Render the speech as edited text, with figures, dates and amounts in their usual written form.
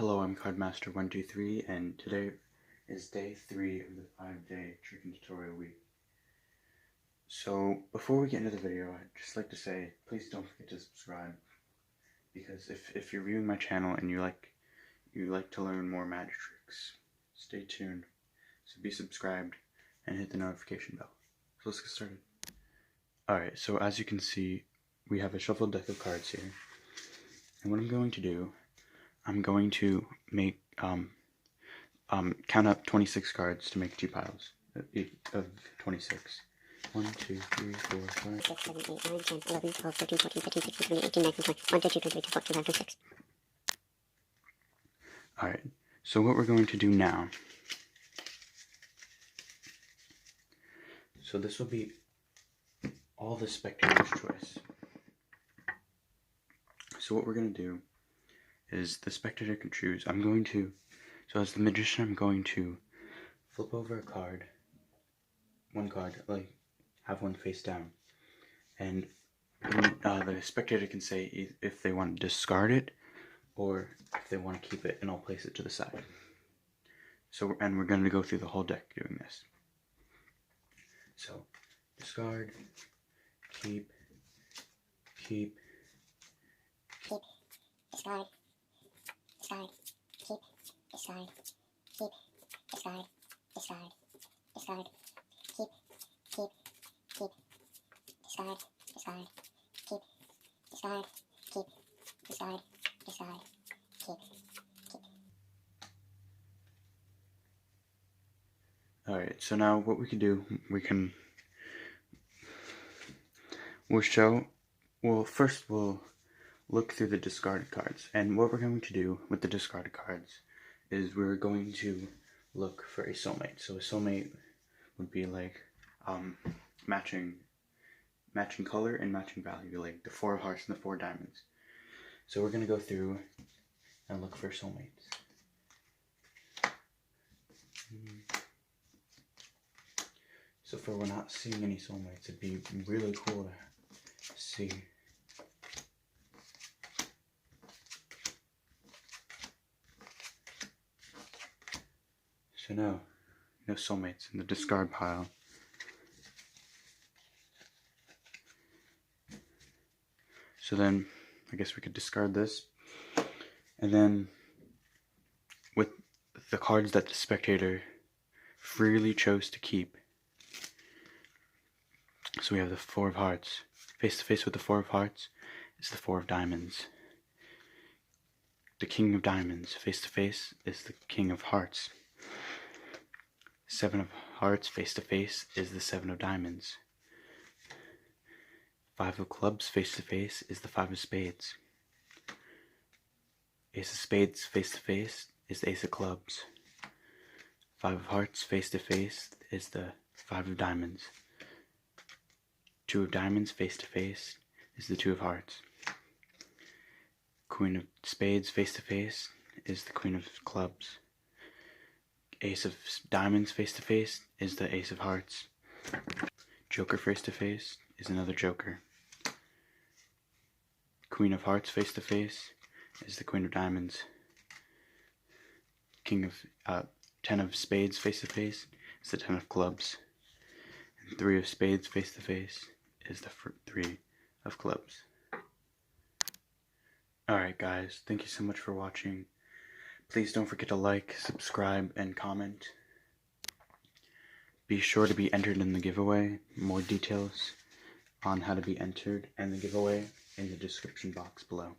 Hello, I'm Master123, and today is day 3 of the 5-day tricking tutorial week. So, before we get into the video, I'd just like to say, please don't forget to subscribe, because if you're viewing my channel and you like to learn more magic tricks, stay tuned. So be subscribed and hit the notification bell. So let's get started. Alright, so as you can see, we have a shuffled deck of cards here, and what I'm going to do, I'm going to make count up 26 cards to make 2 piles of 26. 1, 2, 3, 4, 5, 6, 7, 8, 9, 10, 11, 12, 13, 14, 15, 16, 17, 18, 19, 20, 1, 2, 3, 4, 5, 26. Alright, so what we're going to do now, so this will be all the spectator's choice. So what we're going to do is the spectator can choose. So as the magician, I'm going to flip over a card, one card, like have one face down, and the spectator can say if they want to discard it or if they want to keep it, and I'll place it to the side. So, and we're going to go through the whole deck doing this. So, discard, keep, Discard, discard, keep, discard, keep, discard, discard, discard, keep, discard, discard, keep, discard, keep, discard, discard, keep. Alright, so now what we can do, first we'll look through the discarded cards. And what we're going to do with the discarded cards is we're going to look for a soulmate. So a soulmate would be like matching color and matching value, like the 4 of hearts and the 4 diamonds. So we're going to go through and look for soulmates. So far we're not seeing any soulmates. It'd be really cool to see. So no soulmates in the discard pile. So then, I guess we could discard this. And then, with the cards that the spectator freely chose to keep. So we have the 4 of hearts. Face to face with the 4 of hearts is the 4 of diamonds. The king of diamonds, face to face, is the king of hearts. 7 of hearts, face to face, is the 7 of diamonds. 5 of clubs, face to face, is the 5 of spades. Ace of spades, face to face, is the ace of clubs. 5 of hearts, face to face, is the 5 of diamonds. 2 of diamonds, face to face, is the 2 of hearts. Queen of spades, face to face, is the queen of clubs. Ace of diamonds, face to face, is the ace of hearts. Joker, face to face, is another joker. Queen of hearts, face to face, is the queen of diamonds. King of 10 of spades, face to face, is the 10 of clubs. And 3 of spades, face to face, is the 3 of clubs. Alright guys, thank you so much for watching. Please don't forget to like, subscribe, and comment. Be sure to be entered in the giveaway. More details on how to be entered and the giveaway in the description box below.